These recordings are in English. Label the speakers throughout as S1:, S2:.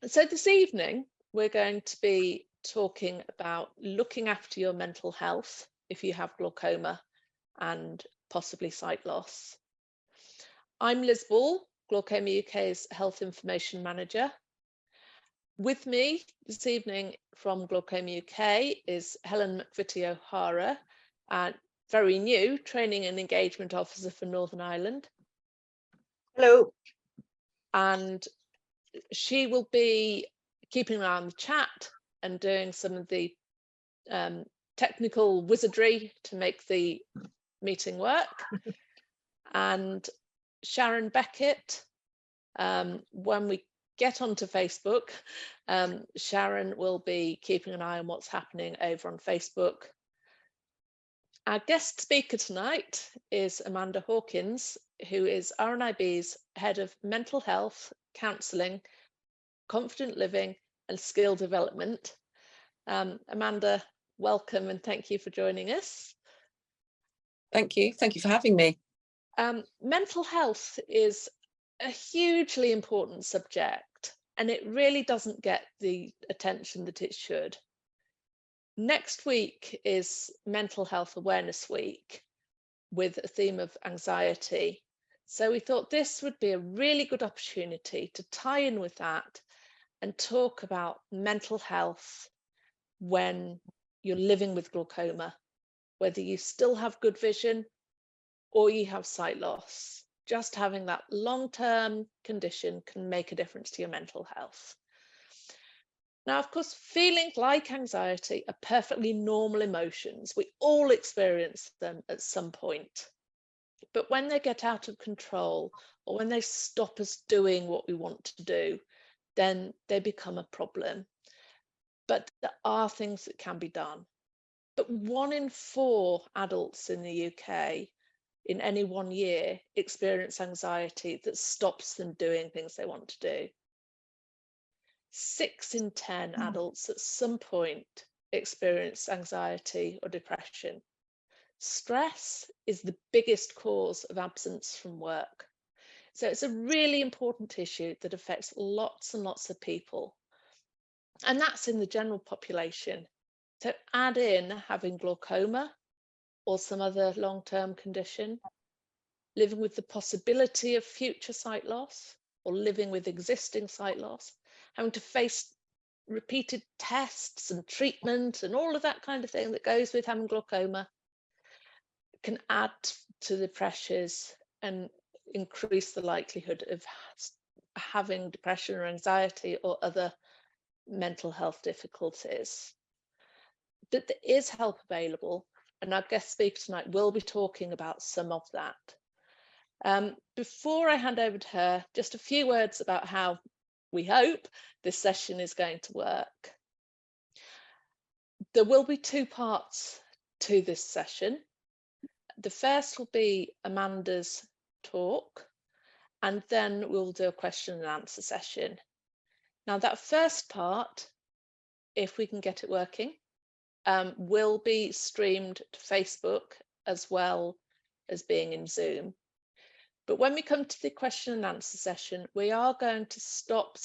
S1: So this evening, we're going to be talking about looking after your mental health if you have glaucoma and possibly sight loss. I'm Liz Ball, Glaucoma UK's Health Information Manager. With me this evening from Glaucoma UK is Helen McVitie-O'Hara, very new Training and Engagement Officer for Northern Ireland.
S2: Hello.
S1: And she will be keeping an eye on the chat and doing some of the technical wizardry to make the meeting work. And Sharon Beckett, when we get onto Facebook, Sharon will be keeping an eye on what's happening over on Facebook. Our guest speaker tonight is Amanda Hawkins, who is RNIB's Head of Mental Health, Counselling, Confident Living and Skill Development. Amanda, welcome and thank you for joining us.
S2: Thank you for having me.
S1: Mental health is a hugely important subject and it really doesn't get the attention that it should. Next week is Mental Health Awareness Week with a theme of anxiety. So we thought this would be a really good opportunity to tie in with that and talk about mental health when you're living with glaucoma, whether you still have good vision or you have sight loss. Just having that long-term condition can make a difference to your mental health. Now, of course, feelings like anxiety are perfectly normal emotions. We all experience them at some point. But when they get out of control or when they stop us doing what we want to do, then they become a problem. But there are things that can be done. But 1 in 4 adults in the UK in any 1 year experience anxiety that stops them doing things they want to do. 6 in 10 adults at some point experience anxiety or depression. Stress is the biggest cause of absence from work. So it's a really important issue that affects lots and lots of people. And that's in the general population. So add in having glaucoma or some other long-term condition, living with the possibility of future sight loss or living with existing sight loss, having to face repeated tests and treatment and all of that kind of thing that goes with having glaucoma can add to the pressures and increase the likelihood of having depression or anxiety or other mental health difficulties. But there is help available, and our guest speaker tonight will be talking about some of that. Before I hand over to her, just a few words about how we hope this session is going to work. There will be 2 parts to this session. The first will be Amanda's talk, and then we'll do a question and answer session. Now, that first part, if we can get it working, will be streamed to Facebook as well as being in Zoom. But when we come to the question and answer session, we are going to stop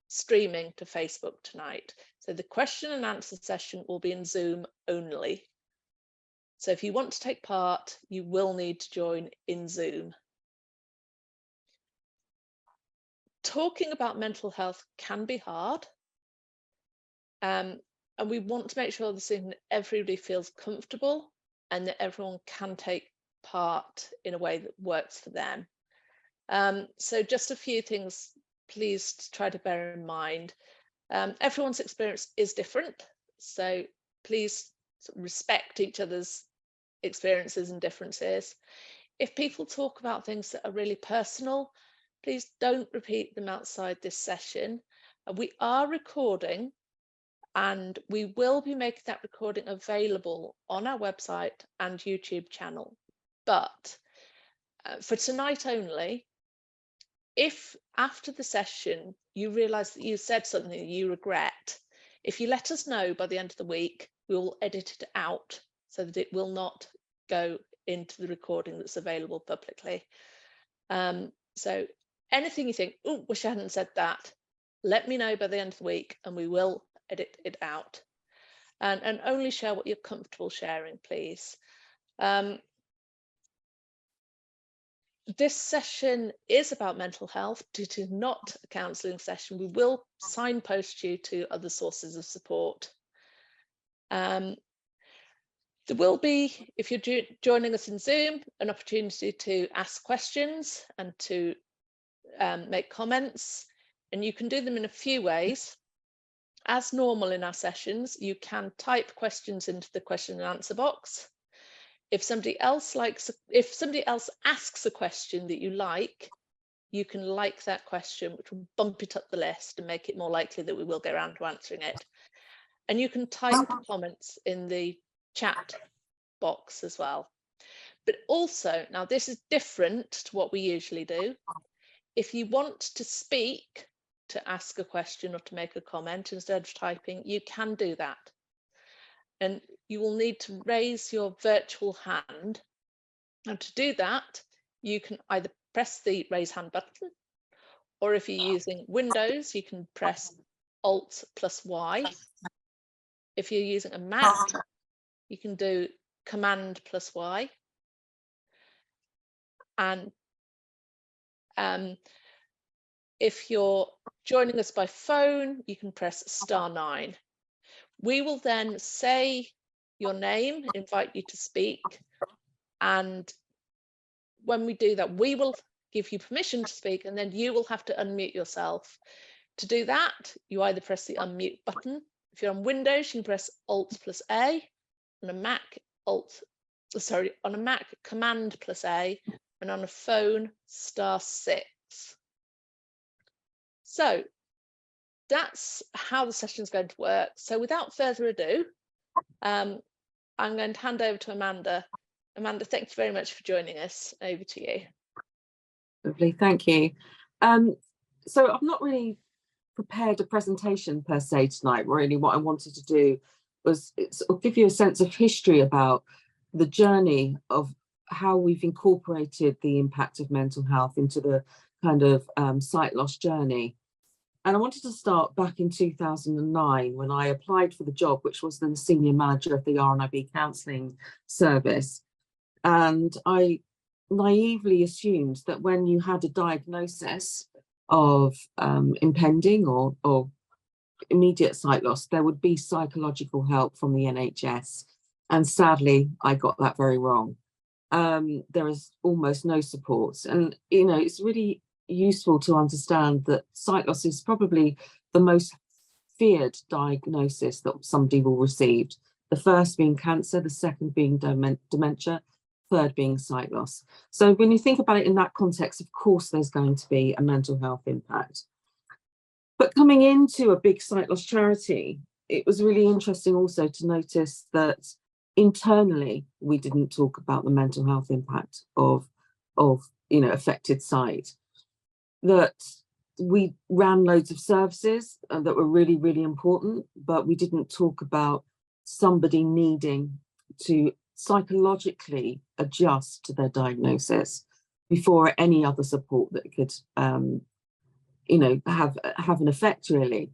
S1: streaming to Facebook tonight. So the question and answer session will be in Zoom only. So if you want to take part, you will need to join in Zoom. Talking about mental health can be hard. And we want to make sure that everybody feels comfortable and that everyone can take part in a way that works for them. So just a few things, please try to bear in mind. Everyone's experience is different, so please respect each other's experiences and differences. If people talk about things that are really personal, please don't repeat them outside this session. We are recording, and we will be making that recording available on our website and YouTube channel. But for tonight only, if after the session you realise that you said something that you regret, if you let us know by the end of the week, we will edit it out so that it will not go into the recording that's available publicly. So anything you think, oh, wish I hadn't said that, let me know by the end of the week and we will edit it out. And only share what you're comfortable sharing, please. This session is about mental health. It is not a counselling session. We will signpost you to other sources of support. There will be, if you're joining us in Zoom, an opportunity to ask questions and to make comments, and you can do them in a few ways. As normal in our sessions, you can type questions into the question and answer box. If somebody else asks a question that you like, you can like that question, which will bump it up the list and make it more likely that we will get around to answering it. And you can type comments in the chat box as well. But also, now this is different to what we usually do. If you want to speak, to ask a question or to make a comment instead of typing, you can do that. And you will need to raise your virtual hand. And to do that, you can either press the raise hand button, or if you're using Windows, you can press Alt plus Y. If you're using a Mac, you can do Command plus Y. And if you're joining us by phone, you can press *9. We will then say your name, invite you to speak, and when we do that, we will give you permission to speak, and then you will have to unmute yourself. To do that, you either press the unmute button. If you're on Windows, you can press Alt plus A. On a Mac, Command plus A, and on a phone, *6. So that's how the session is going to work. So without further ado, I'm going to hand over to Amanda. Amanda, thank you very much for joining us. Over to you.
S2: Lovely, thank you. So I've not really prepared a presentation per se tonight. Really, what I wanted to do was sort of give you a sense of history about the journey of how we've incorporated the impact of mental health into the kind of sight loss journey. And I wanted to start back in 2009 when I applied for the job, which was the senior manager of the RNIB counselling service. And I naively assumed that when you had a diagnosis of impending or immediate sight loss, there would be psychological help from the NHS. And sadly, I got that very wrong. There is almost no support. And, you know, it's really useful to understand that sight loss is probably the most feared diagnosis that somebody will receive. The first being cancer, the second being dementia, third being sight loss. So when you think about it in that context, of course, there's going to be a mental health impact. But coming into a big sight loss charity, it was really interesting also to notice that internally, we didn't talk about the mental health impact of affected sight. That we ran loads of services that were really, really important, but we didn't talk about somebody needing to psychologically adjust to their diagnosis before any other support that could, have an effect really.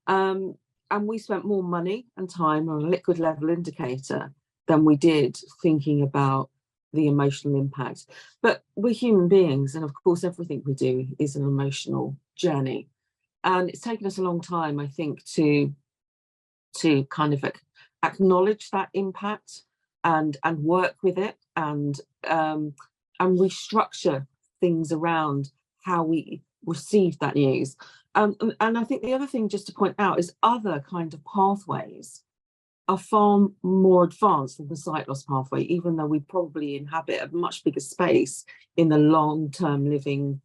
S2: And we spent more money and time on a liquid level indicator than we did thinking about the emotional impact. But we're human beings, and of course everything we do is an emotional journey, and it's taken us a long time, I think, to kind of acknowledge that impact and work with it and restructure things around how we receive that news. And I think the other thing just to point out is other kind of pathways are far more advanced than the sight loss pathway, even though we probably inhabit a much bigger space in the long-term living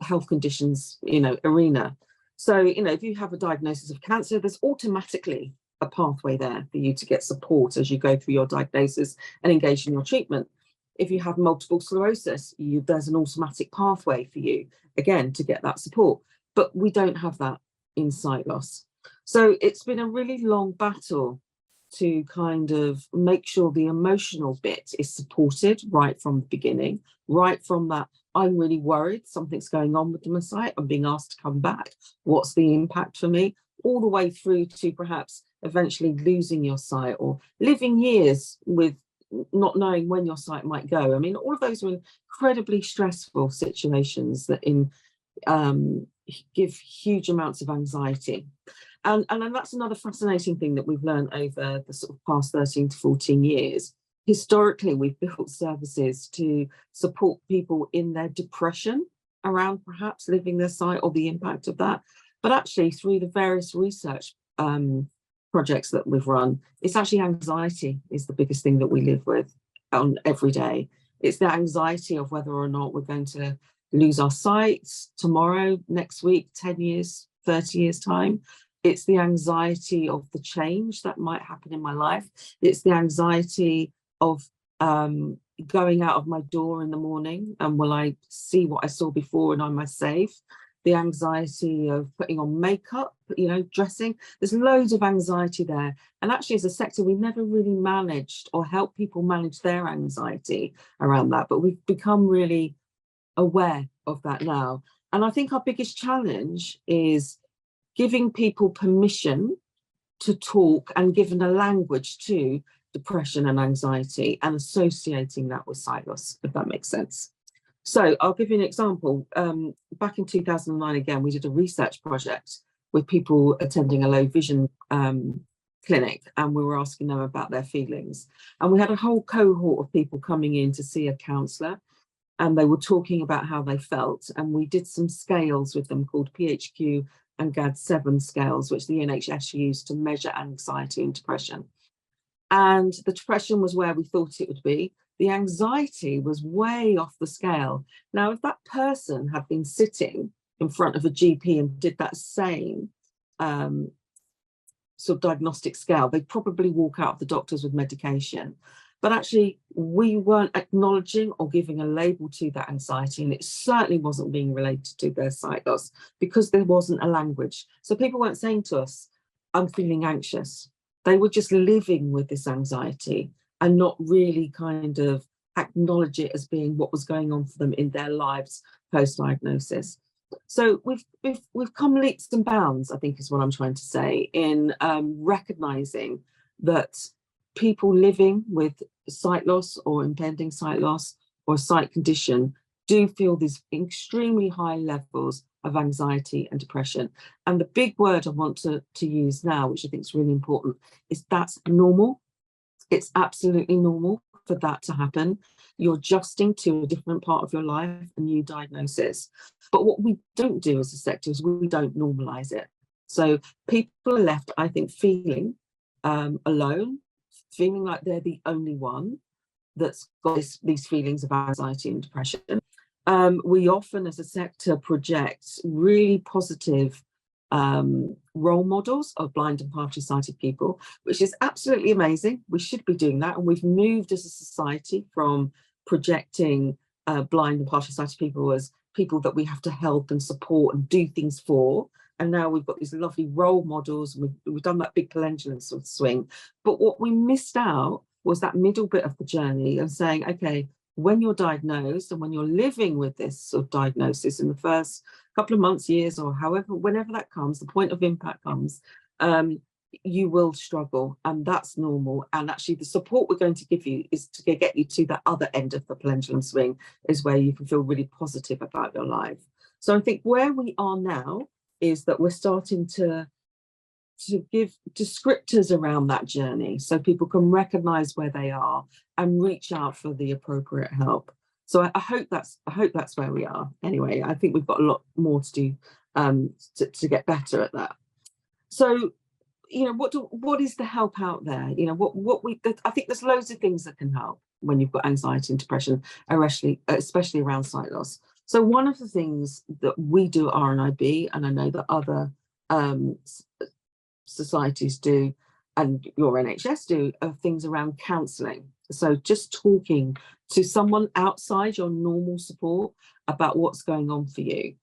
S2: health conditions, arena. So, if you have a diagnosis of cancer, there's automatically a pathway there for you to get support as you go through your diagnosis and engage in your treatment. If you have multiple sclerosis, there's an automatic pathway for you, again, to get that support. But we don't have that in sight loss. So it's been a really long battle to kind of make sure the emotional bit is supported right from the beginning, right from that I'm really worried, something's going on with my sight, I'm being asked to come back, what's the impact for me? All the way through to perhaps eventually losing your sight or living years with not knowing when your sight might go. I mean, all of those are incredibly stressful situations that give huge amounts of anxiety. And that's another fascinating thing that we've learned over the sort of past 13 to 14 years. Historically, we've built services to support people in their depression around perhaps losing their sight or the impact of that. But actually, through the various research projects that we've run, it's actually anxiety is the biggest thing that we live with on every day. It's the anxiety of whether or not we're going to lose our sight tomorrow, next week, 10 years, 30 years time. It's the anxiety of the change that might happen in my life. It's the anxiety of going out of my door in the morning and will I see what I saw before and am I safe? The anxiety of putting on makeup, dressing. There's loads of anxiety there. And actually, as a sector, we never really managed or helped people manage their anxiety around that. But we've become really aware of that now. And I think our biggest challenge is giving people permission to talk and giving a language to depression and anxiety and associating that with sight loss, if that makes sense. So I'll give you an example. Back in 2009, again, we did a research project with people attending a low vision clinic, and we were asking them about their feelings. And we had a whole cohort of people coming in to see a counsellor, and they were talking about how they felt. And we did some scales with them called PHQ and GAD-7 scales, which the NHS used to measure anxiety and depression. And the depression was where we thought it would be. The anxiety was way off the scale. Now, if that person had been sitting in front of a GP and did that same sort of diagnostic scale, they'd probably walk out of the doctors with medication. But actually, we weren't acknowledging or giving a label to that anxiety, and it certainly wasn't being related to their sight loss because there wasn't a language. So people weren't saying to us, I'm feeling anxious. They were just living with this anxiety and not really kind of acknowledge it as being what was going on for them in their lives post-diagnosis. So we've come leaps and bounds, I think is what I'm trying to say, in recognising that people living with sight loss or impending sight loss or sight condition do feel these extremely high levels of anxiety and depression. And the big word I want to use now, which I think is really important, is that's normal. It's absolutely normal for that to happen. You're adjusting to a different part of your life, a new diagnosis. But what we don't do as a sector is we don't normalise it. So people are left, I think, feeling alone, feeling like they're the only one that's got these feelings of anxiety and depression. We often, as a sector, project really positive role models of blind and partially sighted people, which is absolutely amazing. We should be doing that. And we've moved as a society from projecting blind and partially sighted people as people that we have to help and support and do things for. And now we've got these lovely role models. We've done that big pendulum sort of swing. But what we missed out was that middle bit of the journey of saying, okay, when you're diagnosed and when you're living with this sort of diagnosis in the first couple of months, years, or however, whenever that comes, the point of impact comes, you will struggle, and that's normal. And actually the support we're going to give you is to get you to that other end of the pendulum swing, is where you can feel really positive about your life. So I think where we are now is that we're starting to give descriptors around that journey so people can recognize where they are and reach out for the appropriate help. So I hope that's where we are. Anyway, I think we've got a lot more to do to get better at that. So, what is the help out there? I think there's loads of things that can help when you've got anxiety and depression, especially around sight loss. So one of the things that we do at RNIB, and I know that other societies do, and your NHS do, are things around counselling. So just talking to someone outside your normal support about what's going on for you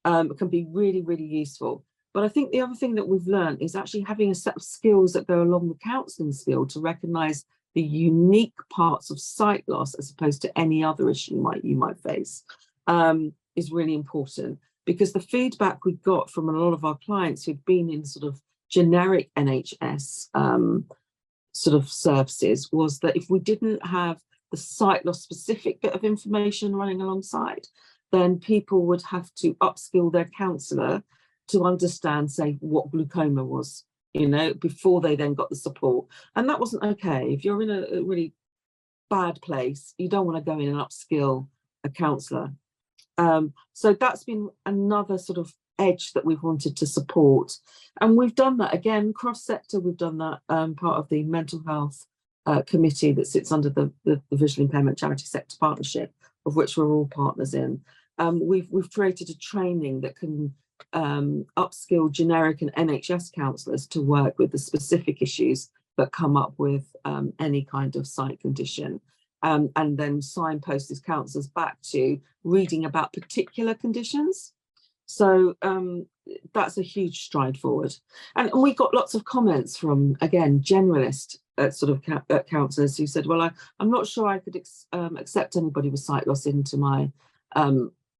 S2: can be really, really useful. But I think the other thing that we've learned is actually having a set of skills that go along the counselling skill to recognise the unique parts of sight loss as opposed to any other issue you might face. is really important, because the feedback we got from a lot of our clients who'd been in sort of generic NHS sort of services was that if we didn't have the sight loss specific bit of information running alongside, then people would have to upskill their counsellor to understand, say, what glaucoma was, you know, before they then got the support. And that wasn't okay. If you're in a really bad place, you don't want to go in and upskill a counsellor. So that's been another sort of edge that we've wanted to support. And we've done that, again, cross-sector. We've done that part of the mental health committee that sits under the Visual Impairment Charity Sector Partnership, of which we're all partners in. We've created a training that can upskill generic and NHS counsellors to work with the specific issues that come up with any kind of sight condition, and then signpost these counsellors back to reading about particular conditions. So that's a huge stride forward. And we got lots of comments from, again, generalist sort of counsellors who said, well, I'm not sure I could accept anybody with sight loss into my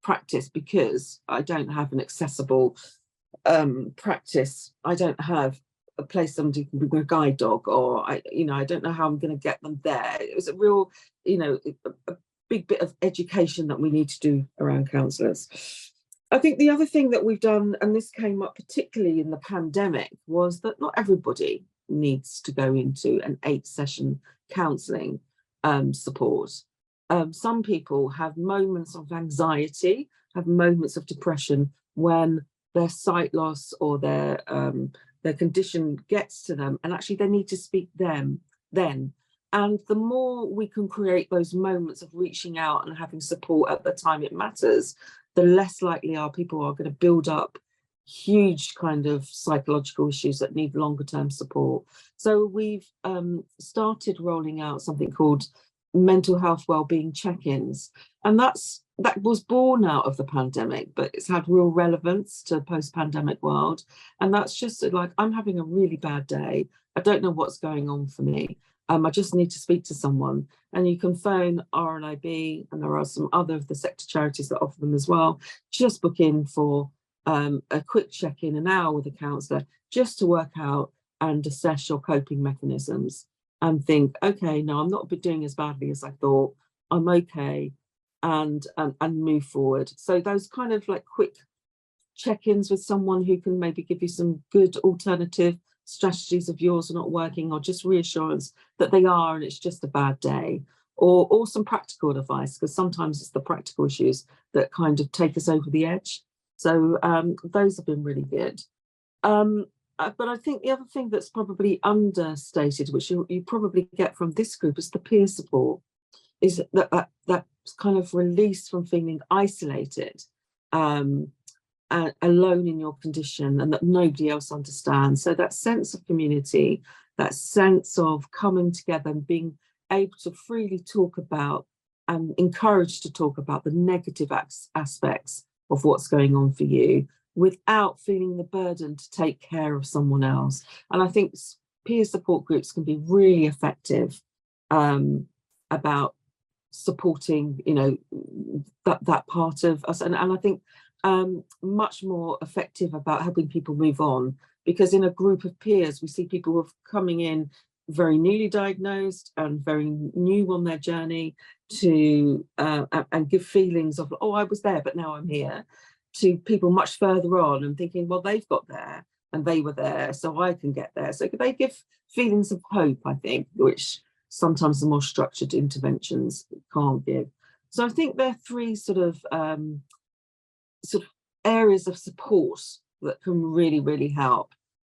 S2: practice because I don't have an accessible practice. I don't have a place somebody can bring a guide dog, or I don't know how I'm going to get them there. It was a real, a big bit of education that we need to do around counsellors. I think the other thing that we've done, and this came up particularly in the pandemic, was that not everybody needs to go into an 8-session counselling support. Some people have moments of anxiety, have moments of depression when their sight loss or their condition gets to them, and actually they need to speak then. And the more we can create those moments of reaching out and having support at the time it matters, the less likely people are going to build up huge kind of psychological issues that need longer term support. So we've started rolling out something called mental health wellbeing check-ins, and that was born out of the pandemic, but it's had real relevance to post-pandemic world. And that's just like, I'm having a really bad day, I don't know what's going on for me, I just need to speak to someone. And you can phone RNIB, and there are some other of the sector charities that offer them as well. Just book in for a quick check-in, an hour with a counsellor, just to work out and assess your coping mechanisms and think, okay, no, I'm not doing as badly as I thought, I'm okay, and move forward. So those kind of like quick check-ins with someone who can maybe give you some good alternative strategies if yours are not working, or just reassurance that they are and it's just a bad day, or some practical advice, because sometimes it's the practical issues that kind of take us over the edge. So those have been really good. But I think the other thing that's probably understated, which you probably get from this group, is the peer support, is that kind of release from feeling isolated, alone in your condition, and that nobody else understands. So that sense of community, that sense of coming together and being able to freely talk about and encouraged to talk about the negative aspects of what's going on for you, without feeling the burden to take care of someone else. And I think peer support groups can be really effective about supporting, that part of us. And I think much more effective about helping people move on, because in a group of peers, we see people who are coming in very newly diagnosed and very new on their journey to and give feelings of, oh, I was there, but now I'm here, to people much further on and thinking, well, they've got there and they were there, so I can get there. So they give feelings of hope, I think, which sometimes the more structured interventions can't give. So I think there are three sort of areas of support that can really, really help.